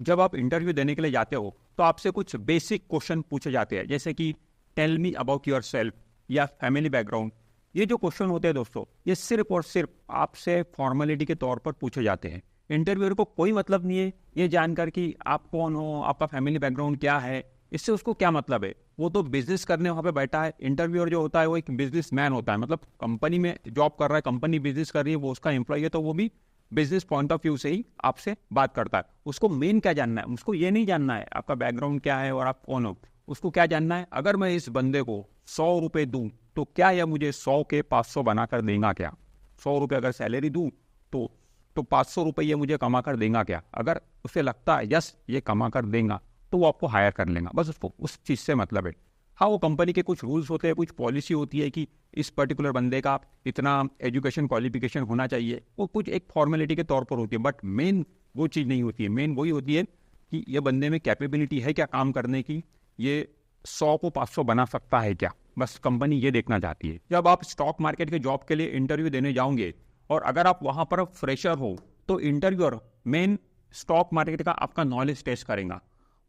जब आप इंटरव्यू देने के लिए जाते हो तो आपसे कुछ बेसिक क्वेश्चन पूछे जाते हैं, जैसे कि tell me about yourself या फैमिली बैकग्राउंड। ये जो क्वेश्चन होते हैं दोस्तों, ये सिर्फ और सिर्फ आपसे फॉर्मेलिटी के तौर पर पूछे जाते हैं। इंटरव्यूअर को कोई मतलब नहीं है ये जानकर कि आप कौन हो, आपका फैमिली बैकग्राउंड क्या है, इससे उसको क्या मतलब है। वो तो बिजनेस करने वहाँ पे बैठा है। इंटरव्यूअर जो होता है वो एक बिजनेस मैन होता है, मतलब कंपनी में जॉब कर रहा है, कंपनी बिजनेस कर रही है, वो उसका एम्प्लॉय है, तो वो भी बिजनेस पॉइंट ऑफ व्यू से ही आपसे बात करता है। उसको मेन क्या जानना है, उसको ये नहीं जानना है आपका बैकग्राउंड क्या है और आप कौन हो। उसको क्या जानना है, अगर मैं इस बंदे को 100 रुपये दूँ तो क्या यह मुझे 100 के 500 बना कर देगा क्या। 100 रुपये अगर सैलरी दूँ तो 500 रुपये ये मुझे कमा कर देगा क्या। अगर उसे लगता है यस ये कमा कर देगा तो वो आपको हायर कर लेगा, बस उसको उस चीज़ से मतलब है। हाँ, वो कंपनी के कुछ रूल्स होते हैं, कुछ पॉलिसी होती है कि इस पर्टिकुलर बंदे का इतना एजुकेशन क्वालिफिकेशन होना चाहिए, वो कुछ एक फॉर्मेलिटी के तौर पर होती है। बट मेन वो चीज़ नहीं होती है। मेन वही होती है कि ये बंदे में कैपेबिलिटी है क्या काम करने की, ये 100 को 500 बना सकता है क्या, बस कंपनी ये देखना चाहती है। जब आप स्टॉक मार्केट के जॉब के लिए इंटरव्यू देने जाओगे और अगर आप वहाँ पर फ्रेशर हो तो इंटरव्यूअर मेन स्टॉक मार्केट का आपका नॉलेज टेस्ट करेगा।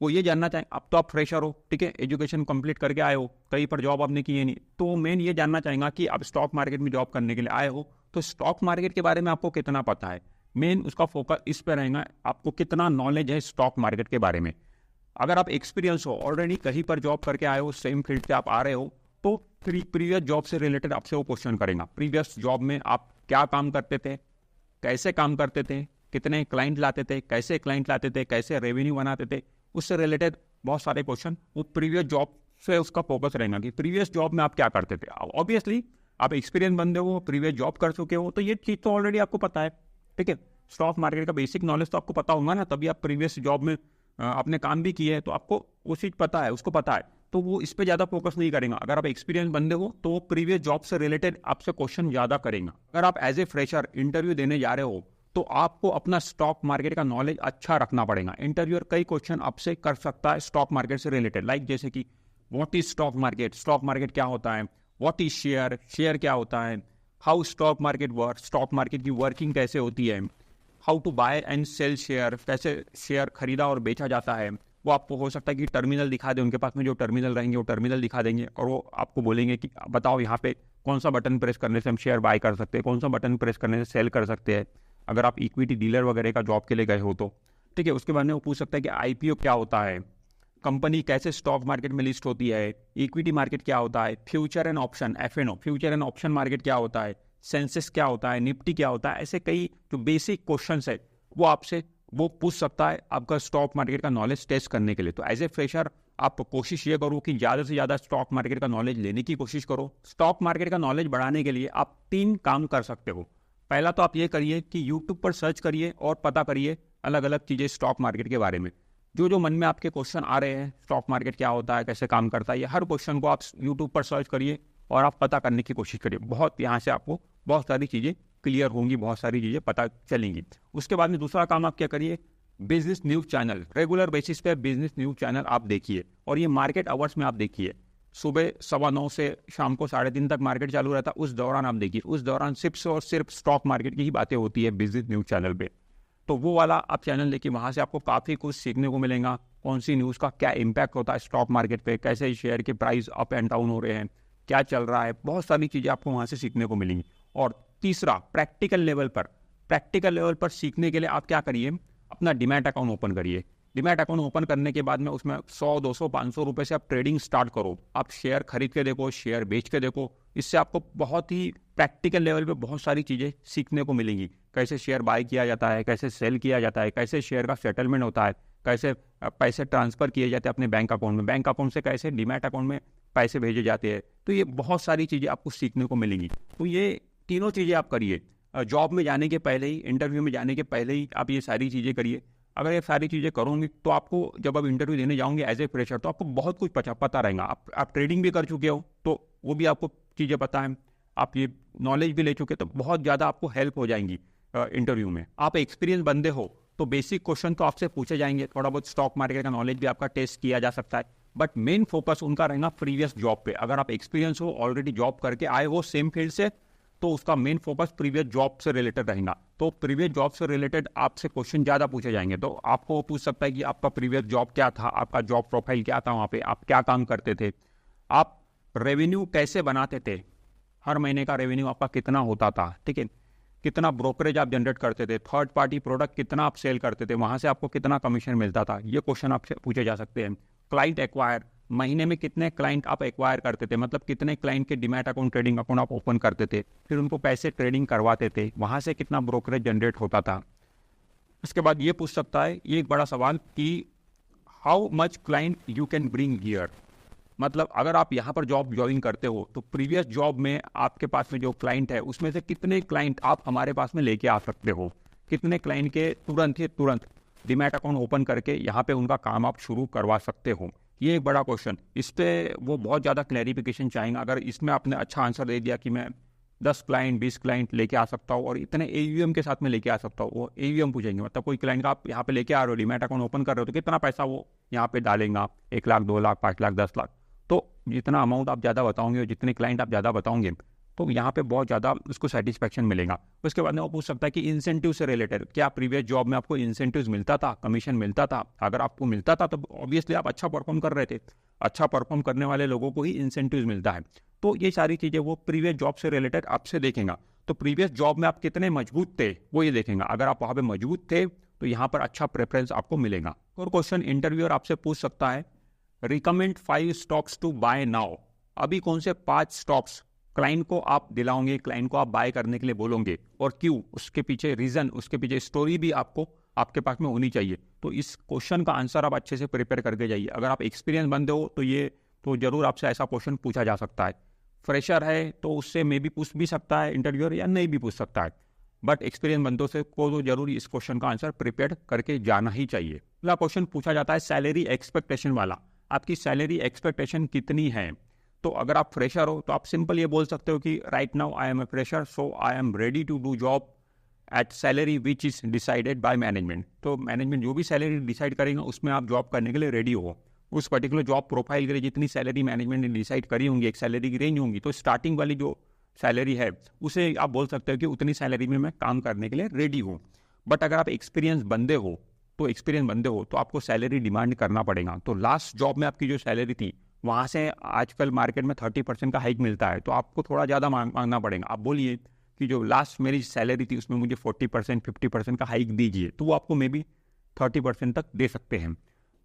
वो ये जानना चाहें, अब तो आप फ्रेशर हो, ठीक है, एजुकेशन कंप्लीट करके आए हो, कहीं पर जॉब आपने की है नहीं, तो वो मेन ये जानना चाहेगा कि आप स्टॉक मार्केट में जॉब करने के लिए आए हो तो स्टॉक मार्केट के बारे में आपको कितना पता है। मेन उसका फोकस इस पर रहेगा, आपको कितना नॉलेज है स्टॉक मार्केट के बारे में। अगर आप एक्सपीरियंस हो, ऑलरेडी कहीं पर जॉब करके आए हो, सेम फील्ड से आप आ रहे हो, तो प्रीवियस जॉब से रिलेटेड आपसे वो क्वेश्चन करेगा। प्रीवियस जॉब में आप क्या काम करते थे, कैसे काम करते थे, कितने क्लाइंट लाते थे, कैसे क्लाइंट लाते थे, कैसे रेवेन्यू बनाते थे, उससे रिलेटेड बहुत सारे क्वेश्चन वो प्रीवियस जॉब से उसका फोकस रहेगा कि प्रीवियस जॉब में आप क्या करते थे। ऑब्वियसली आप एक्सपीरियंस बंदे हो, प्रीवियस जॉब कर चुके हो, तो ये चीज़ तो ऑलरेडी आपको पता है, ठीक है। स्टॉक मार्केट का बेसिक नॉलेज तो आपको पता होगा ना, तभी आप प्रीवियस जॉब में आपने काम भी किए है, तो आपको वो चीज़ पता है, उसको पता है, तो वो इस पर ज़्यादा फोकस नहीं करेगा। अगर आप एक्सपीरियंस बंदे हो तो वो प्रीवियस जॉब से रिलेटेड आपसे क्वेश्चन ज़्यादा करेगा। अगर आप एज ए फ्रेशर इंटरव्यू देने जा रहे हो तो आपको अपना स्टॉक मार्केट का नॉलेज अच्छा रखना पड़ेगा। इंटरव्यूअर कई क्वेश्चन आपसे कर सकता है स्टॉक मार्केट से रिलेटेड, लाइक जैसे कि what is stock market, stock market क्या होता है, व्हाट इज शेयर, शेयर क्या होता है, how stock market work, stock market की वर्किंग कैसे होती है, how to buy and sell share, कैसे शेयर खरीदा और बेचा जाता है। वो आपको हो सकता है कि टर्मिनल दिखा दें, उनके पास में जो टर्मिनल रहेंगे वो टर्मिनल दिखा देंगे और वो आपको बोलेंगे कि बताओ यहाँ पे कौन सा बटन प्रेस करने से हम शेयर बाय कर सकते हैं, कौन सा बटन प्रेस करने से सेल कर सकते हैं। अगर आप इक्विटी डीलर वगैरह का जॉब के लिए गए हो तो ठीक है। उसके बाद में वो पूछ सकता है कि आईपीओ क्या होता है, कंपनी कैसे स्टॉक मार्केट में लिस्ट होती है, इक्विटी मार्केट क्या होता है, future and option FNO, future and option market क्या होता है, सेंसेस क्या होता है, निफ्टी क्या होता है। ऐसे कई जो बेसिक क्वेश्चन है वो आपसे वो पूछ सकता है आपका स्टॉक मार्केट का नॉलेज टेस्ट करने के लिए। तो एज ए फ्रेशर आप कोशिश ये करो कि ज़्यादा से ज़्यादा स्टॉक मार्केट का नॉलेज लेने की कोशिश करो। स्टॉक मार्केट का नॉलेज बढ़ाने के लिए आप 3 काम कर सकते हो। पहला तो आप ये करिए कि यूट्यूब पर सर्च करिए और पता करिए अलग अलग चीज़ें स्टॉक मार्केट के बारे में। जो मन में आपके क्वेश्चन आ रहे हैं, स्टॉक मार्केट क्या होता है, कैसे काम करता है, ये हर क्वेश्चन को आप यूट्यूब पर सर्च करिए और आप पता करने की कोशिश करिए। बहुत यहाँ से आपको बहुत सारी चीज़ें क्लियर होंगी, बहुत सारी चीज़ें पता चलेंगी। उसके बाद में दूसरा काम आप क्या करिए, business news channel, regular basis पे बिजनेस न्यूज़ चैनल आप देखिए और ये मार्केट आवर्स में आप देखिए। सुबह 9:15 से शाम को 3:30 तक मार्केट चालू रहता है, उस दौरान आप देखिए। उस दौरान सिर्फ और सिर्फ स्टॉक मार्केट की ही बातें होती है बिजनेस न्यूज़ चैनल पे। तो वो वाला आप चैनल देखिए, वहाँ से आपको काफ़ी कुछ सीखने को मिलेगा। कौन सी न्यूज़ का क्या इम्पैक्ट होता है स्टॉक मार्केट पे, कैसे शेयर के प्राइस अप एंड डाउन हो रहे हैं, क्या चल रहा है, बहुत सारी चीज़ें आपको वहाँ से सीखने को मिलेंगी। और तीसरा, प्रैक्टिकल लेवल पर सीखने के लिए आप क्या करिए, अपना डीमैट अकाउंट ओपन करिए। डीमैट अकाउंट ओपन करने के बाद में उसमें 100, 200, 500 रुपये से आप ट्रेडिंग स्टार्ट करो। आप शेयर खरीद के देखो, शेयर बेच के देखो। इससे आपको बहुत ही प्रैक्टिकल लेवल पे बहुत सारी चीज़ें सीखने को मिलेंगी। कैसे शेयर बाय किया जाता है, कैसे सेल किया जाता है, कैसे शेयर का सेटलमेंट होता है, कैसे पैसे ट्रांसफ़र किए जाते हैं अपने बैंक अकाउंट में, बैंक अकाउंट से कैसे डीमैट अकाउंट में पैसे भेजे जाते हैं। तो ये बहुत सारी चीज़ें आपको सीखने को मिलेंगी। तो ये तीनों चीज़ें आप करिए। जॉब में जाने के पहले ही, इंटरव्यू में जाने के पहले ही आप ये सारी चीज़ें करिए। अगर ये सारी चीज़ें करोगे तो आपको जब आप इंटरव्यू देने जाओगे एज ए फ्रेशर तो आपको बहुत कुछ पता रहेगा। आप ट्रेडिंग भी कर चुके हो तो वो भी आपको चीज़ें पता है, आप ये नॉलेज भी ले चुके, तो बहुत ज़्यादा आपको हेल्प हो जाएंगी इंटरव्यू में। आप एक्सपीरियंस बंदे हो तो बेसिक क्वेश्चन तो आपसे पूछे जाएंगे, थोड़ा बहुत स्टॉक मार्केट का नॉलेज भी आपका टेस्ट किया जा सकता है, बट मेन फोकस उनका रहेगा प्रीवियस जॉब पे। अगर आप एक्सपीरियंस हो, ऑलरेडी जॉब करके आए हो सेम फील्ड से, तो उसका मेन फोकस प्रीवियस जॉब से रिलेटेड रहेगा। तो प्रीवियस जॉब से रिलेटेड आपसे क्वेश्चन ज़्यादा पूछे जाएंगे। तो आपको पूछ सकता है कि आपका प्रीवियस जॉब क्या था, आपका जॉब प्रोफाइल क्या था, वहाँ पे आप क्या काम करते थे, आप रेवेन्यू कैसे बनाते थे, हर महीने का रेवेन्यू आपका कितना होता था, ठीक है, कितना ब्रोकरेज आप जनरेट करते थे, थर्ड पार्टी प्रोडक्ट कितना आप सेल करते थे, वहाँ से आपको कितना कमीशन मिलता था, ये क्वेश्चन आपसे पूछे जा सकते हैं। क्लाइंट एक्वायर, महीने में कितने क्लाइंट आप एक्वायर करते थे, मतलब कितने क्लाइंट के डीमैट अकाउंट, ट्रेडिंग अकाउंट आप ओपन करते थे, फिर उनको पैसे ट्रेडिंग करवाते थे, वहाँ से कितना ब्रोकरेज जनरेट होता था। इसके बाद ये पूछ सकता है, ये एक बड़ा सवाल कि how much client you can bring here, मतलब अगर आप यहाँ पर जॉब ज्वाइन करते हो तो प्रीवियस जॉब में आपके पास में जो क्लाइंट है उसमें से कितने क्लाइंट आप हमारे पास में लेके आ सकते हो, कितने क्लाइंट के तुरंत डीमैट अकाउंट ओपन करके यहाँ पे उनका काम आप शुरू करवा सकते हो। ये एक बड़ा क्वेश्चन, इस पर वो बहुत ज़्यादा क्लैरिफिकेशन चाहेंगे। अगर इसमें आपने अच्छा आंसर दे दिया कि मैं 10 क्लाइंट 20 क्लाइंट लेके आ सकता हूँ और इतने AUM के साथ में लेके आ सकता हूँ, वो AUM पूछेंगे, मतलब कोई क्लाइंट का आप यहाँ पे लेके आ रहे हो, डीमैट अकाउंट ओपन कर रहे हो, तो कितना पैसा वो यहाँ पे डालेंगे, 1 लाख 2 लाख 5 लाख 10 लाख। तो जितना अमाउंट आप ज़्यादा बताओगे और जितने क्लाइंट आप ज़्यादा बताओगे तो यहाँ पे बहुत ज़्यादा उसको सेटिस्फैक्शन मिलेगा। उसके बाद में वो पूछ सकता है कि इंसेंटिव से रिलेटेड, क्या प्रीवियस जॉब में आपको इंसेंटिव्स मिलता था, कमीशन मिलता था, अगर आपको मिलता था तो ऑब्वियसली आप अच्छा परफॉर्म कर रहे थे, अच्छा परफॉर्म करने वाले लोगों को ही इंसेंटिव्स मिलता है। तो ये सारी चीज़ें वो प्रीवियस जॉब से रिलेटेड आपसे देखेगा। तो प्रीवियस जॉब में आप कितने मजबूत थे वो ये देखेगा, अगर आप वहाँ पर मजबूत थे तो यहाँ पर अच्छा प्रेफरेंस आपको मिलेगा। और क्वेश्चन इंटरव्यूअर आपसे पूछ सकता है, recommend 5 stocks to buy now, अभी कौन से 5 स्टॉक्स क्लाइंट को आप दिलाओगे, क्लाइंट को आप बाय करने के लिए बोलोगे और क्यों, उसके पीछे रीजन, उसके पीछे स्टोरी भी आपको आपके पास में होनी चाहिए। तो इस क्वेश्चन का आंसर आप अच्छे से प्रिपेयर करके जाइए। अगर आप एक्सपीरियंस बंदे हो तो ये तो जरूर आपसे ऐसा क्वेश्चन पूछा जा सकता है। फ्रेशर है तो उससे मे भी पूछ भी सकता है इंटरव्यूअर या नहीं भी पूछ सकता है, बट एक्सपीरियंस बंदों से को तो जरूर इस क्वेश्चन का आंसर प्रिपेयर करके जाना ही चाहिए। अगला क्वेश्चन पूछा जाता है सैलरी एक्सपेक्टेशन वाला, आपकी सैलरी एक्सपेक्टेशन कितनी है। तो अगर आप फ्रेशर हो तो आप सिंपल ये बोल सकते हो कि right now I am a fresher so I am ready to do job at salary which is decided by management. तो मैनेजमेंट जो भी सैलरी डिसाइड करेगा उसमें आप जॉब करने के लिए रेडी हो। उस पर्टिकुलर जॉब प्रोफाइल के लिए जितनी सैलरी मैनेजमेंट ने डिसाइड करी होंगी, एक सैलरी की रेंज होंगी, तो स्टार्टिंग वाली जो सैलरी है उसे आप बोल सकते हो कि उतनी सैलरी में मैं काम करने के लिए रेडी हूँ। बट अगर आप एक्सपीरियंस बंदे हो तो आपको सैलरी डिमांड करना पड़ेगा। तो लास्ट जॉब में आपकी जो सैलरी थी वहाँ से आजकल मार्केट में 30% का हाइक मिलता है, तो आपको थोड़ा ज़्यादा मांगना पड़ेगा। आप बोलिए कि जो लास्ट मेरी सैलरी थी उसमें मुझे 40% 50% का हाइक दीजिए, तो वो आपको मे बी 30% तक दे सकते हैं।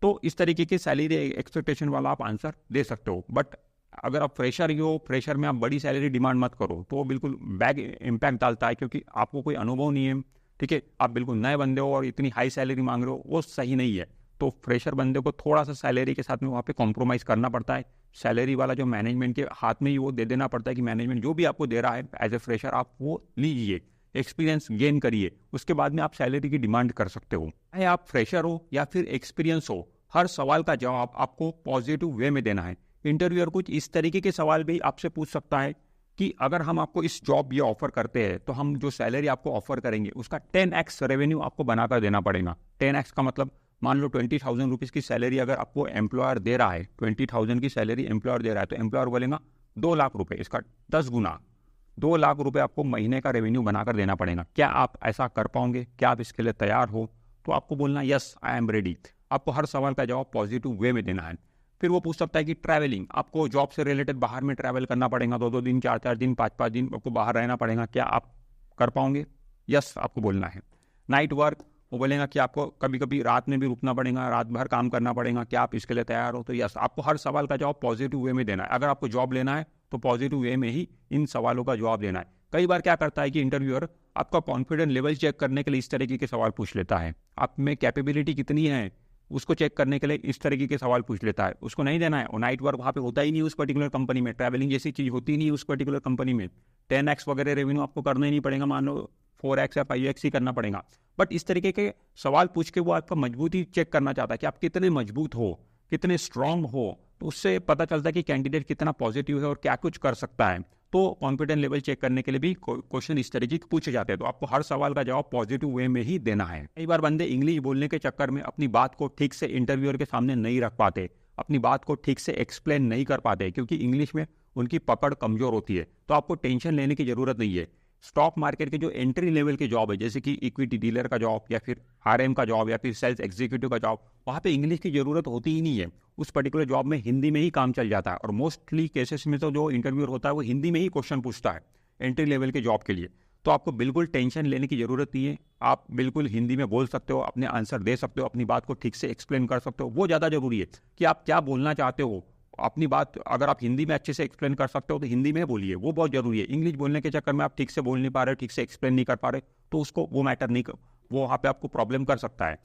तो इस तरीके के सैलरी एक्सपेक्टेशन वाला आप आंसर दे सकते हो। बट अगर आप फ्रेशर ही हो, फ्रेशर में आप बड़ी सैलरी डिमांड मत करो, तो वो बिल्कुल बैग इम्पैक्ट डालता है, क्योंकि आपको कोई अनुभव नहीं है, ठीक है, आप बिल्कुल नए बंदे हो और इतनी हाई सैलरी मांग रहे हो, वो सही नहीं है। तो फ्रेशर बंदे को थोड़ा सा सैलरी के साथ में वहाँ पे कॉम्प्रोमाइज़ करना पड़ता है। सैलरी वाला जो मैनेजमेंट के हाथ में ही वो दे देना पड़ता है कि मैनेजमेंट जो भी आपको दे रहा है एज ए फ्रेशर आप वो लीजिए, एक्सपीरियंस गेन करिए, उसके बाद में आप सैलरी की डिमांड कर सकते हो। चाहे आप फ्रेशर हो या फिर एक्सपीरियंस हो, हर सवाल का जवाब आपको पॉजिटिव वे में देना है। इंटरव्यूअर कुछ इस तरीके के सवाल भी आपसे पूछ सकता है कि अगर हम आपको इस जॉब ये ऑफर करते हैं तो हम जो सैलरी आपको ऑफर करेंगे उसका 10x रेवेन्यू आपको बनाकर देना पड़ेगा। 10x का मतलब मान लो 20,000 रुपीज़ की सैलरी अगर आपको एम्प्लॉयर दे रहा है, 20,000 की सैलरी एम्प्लॉयर दे रहा है, तो एम्प्लॉयर बोलेगा 2 लाख रुपए, इसका 10 गुना 2 लाख रुपए आपको महीने का रेवेन्यू बनाकर देना पड़ेगा। क्या आप ऐसा कर पाओगे? क्या आप इसके लिए तैयार हो? तो आपको बोलना यस आई एम रेडी। आपको हर सवाल का जवाब पॉजिटिव वे में देना है। फिर वो पूछ सकता है कि ट्रैवलिंग, आपको जॉब से रिलेटेड बाहर में ट्रैवल करना पड़ेगा, 2-2 दिन 4-4 दिन 5-5 दिन आपको बाहर रहना पड़ेगा, क्या आप कर पाओगे? यस आपको बोलना है। नाइट वर्क, वो बोलेगा कि आपको कभी कभी रात में भी रुकना पड़ेगा, रात भर काम करना पड़ेगा, क्या आप इसके लिए तैयार हो? तो यस, आपको हर सवाल का जवाब पॉजिटिव वे में देना है। अगर आपको जॉब लेना है तो पॉजिटिव वे में ही इन सवालों का जवाब देना है। कई बार क्या करता है कि इंटरव्यूअर आपका कॉन्फिडेंस लेवल चेक करने के लिए इस तरीके के सवाल पूछ लेता है, आप में कैपेबिलिटी कितनी है उसको चेक करने के लिए इस तरीके के सवाल पूछ लेता है। उसको नहीं देना है, और नाइट वर्क वहाँ पे होता ही नहीं उस पर्टिकुलर कंपनी में, ट्रैवलिंग जैसी चीज़ होती नहीं उस पर्टिकुलर कंपनी में, 10x वगैरह रेवेन्यू आपको करना ही नहीं पड़ेगा, मान लो 4x या 5x ही करना पड़ेगा। बट इस तरीके के सवाल पूछ के वो आपका मजबूती चेक करना चाहता है कि आप कितने मजबूत हो, कितने स्ट्रांग हो, तो उससे पता चलता है कि कैंडिडेट कितना पॉजिटिव है और क्या कुछ कर सकता है। तो कॉन्फिडेंस लेवल चेक करने के लिए भी क्वेश्चन इस तरीके के पूछे जाते हैं। तो आपको हर सवाल का जवाब पॉजिटिव वे में ही देना है। कई बार बंदे इंग्लिश बोलने के चक्कर में अपनी बात को ठीक से इंटरव्यूअर के सामने नहीं रख पाते, अपनी बात को ठीक से एक्सप्लेन नहीं कर पाते, क्योंकि इंग्लिश में उनकी पकड़ कमज़ोर होती है। तो आपको टेंशन लेने की ज़रूरत नहीं है। स्टॉक मार्केट के जो एंट्री लेवल के जॉब है, जैसे कि इक्विटी डीलर का जॉब या फिर आरएम का जॉब या फिर सेल्स एग्जीक्यूटिव का जॉब, वहाँ पे इंग्लिश की ज़रूरत होती ही नहीं है। उस पर्टिकुलर जॉब में हिंदी में ही काम चल जाता है और मोस्टली केसेस में तो जो इंटरव्यूअर होता है वो हिंदी में ही क्वेश्चन पूछता है एंट्री लेवल के जॉब के लिए। तो आपको बिल्कुल टेंशन लेने की ज़रूरत नहीं है। आप बिल्कुल हिंदी में बोल सकते हो, अपने आंसर दे सकते हो, अपनी बात को ठीक से एक्सप्लेन कर सकते हो। वो ज़्यादा ज़रूरी है कि आप क्या बोलना चाहते हो। अपनी बात अगर आप हिंदी में अच्छे से एक्सप्लेन कर सकते हो तो हिंदी में बोलिए, वो बहुत ज़रूरी है। इंग्लिश बोलने के चक्कर में आप ठीक से बोल नहीं पा रहे, ठीक से एक्सप्लेन नहीं कर पा रहे, तो उसको वो मैटर नहीं, वो वहाँ पे आपको प्रॉब्लम कर सकता है।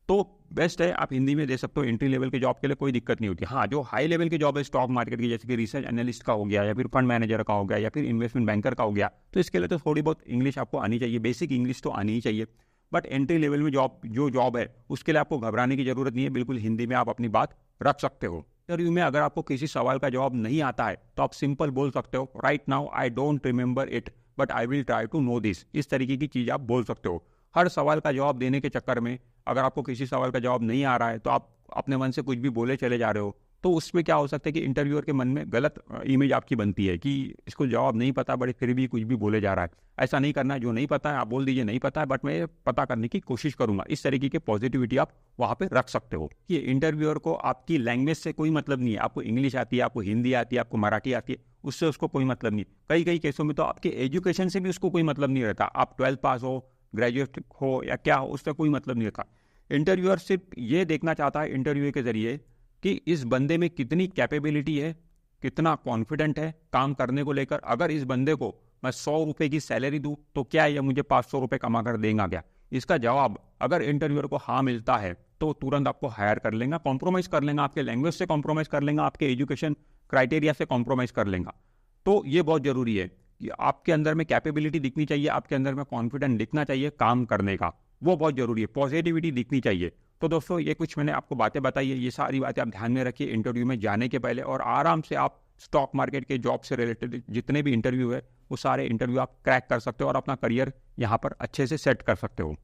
तो बेस्ट है आप हिंदी में दे सकते हो। एंट्री लेवल के जॉब के लिए कोई दिक्कत नहीं होती। हाँ, जो हाई लेवल के जॉब है स्टॉक मार्केट की, जैसे कि रिसर्च एनालिस्ट का हो गया या फिर फंड मैनेजर का हो गया या फिर इन्वेस्टमेंट बैंकर का हो गया, तो इसके लिए तो थोड़ी बहुत इंग्लिश आपको आनी चाहिए, बेसिक इंग्लिश तो आनी ही चाहिए। बट एंट्री लेवल में जॉब है उसके लिए आपको घबराने की जरूरत नहीं है। बिल्कुल हिंदी में आप अपनी बात रख सकते हो। इंटरव्यू में अगर आपको किसी सवाल का जवाब नहीं आता है तो आप सिंपल बोल सकते हो, right now I don't remember it but I will try to know this. इस तरीके की चीज़ आप बोल सकते हो। हर सवाल का जवाब देने के चक्कर में अगर आपको किसी सवाल का जवाब नहीं आ रहा है तो आप अपने मन से कुछ भी बोले चले जा रहे हो, तो उसमें क्या हो सकता है कि इंटरव्यूअर के मन में गलत इमेज आपकी बनती है कि इसको जवाब नहीं पता बट फिर भी कुछ भी बोले जा रहा है। ऐसा नहीं करना है। जो नहीं पता है आप बोल दीजिए नहीं पता है बट मैं पता करने की कोशिश करूंगा। इस तरीके की पॉजिटिविटी आप वहाँ पे रख सकते हो। ये इंटरव्यूअर को आपकी लैंग्वेज से कोई मतलब नहीं है। आपको इंग्लिश आती है, आपको हिंदी आती है, आपको मराठी आती है, उससे उसको कोई मतलब नहीं। कई केसों में तो आपके एजुकेशन से भी उसको कोई मतलब नहीं रहता। आप 12th पास हो, ग्रेजुएट हो या क्या हो, उससे कोई मतलब नहीं रहता। इंटरव्यूअर सिर्फ ये देखना चाहता है इंटरव्यू के जरिए कि इस बंदे में कितनी कैपेबिलिटी है, कितना कॉन्फिडेंट है काम करने को लेकर। अगर इस बंदे को मैं 100 रुपये की सैलरी दूं तो क्या ये मुझे 500 रुपये कमा कर देगा क्या? इसका जवाब अगर इंटरव्यूअर को हाँ मिलता है तो तुरंत आपको हायर कर लेगा, कॉम्प्रोमाइज़ कर लेगा, आपके लैंग्वेज से कॉम्प्रोमाइज़ कर लेगा, आपके एजुकेशन क्राइटेरिया से कॉम्प्रोमाइज़ कर लेगा। तो ये बहुत ज़रूरी है कि आपके अंदर में कैपेबिलिटी दिखनी चाहिए, आपके अंदर में कॉन्फिडेंट दिखना चाहिए काम करने का, वो बहुत ज़रूरी है। पॉजिटिविटी दिखनी चाहिए। तो दोस्तों ये कुछ मैंने आपको बातें बताई है, ये सारी बातें आप ध्यान में रखिए इंटरव्यू में जाने के पहले, और आराम से आप स्टॉक मार्केट के जॉब से रिलेटेड जितने भी इंटरव्यू है वो सारे इंटरव्यू आप क्रैक कर सकते हो और अपना करियर यहाँ पर अच्छे से सेट कर सकते हो।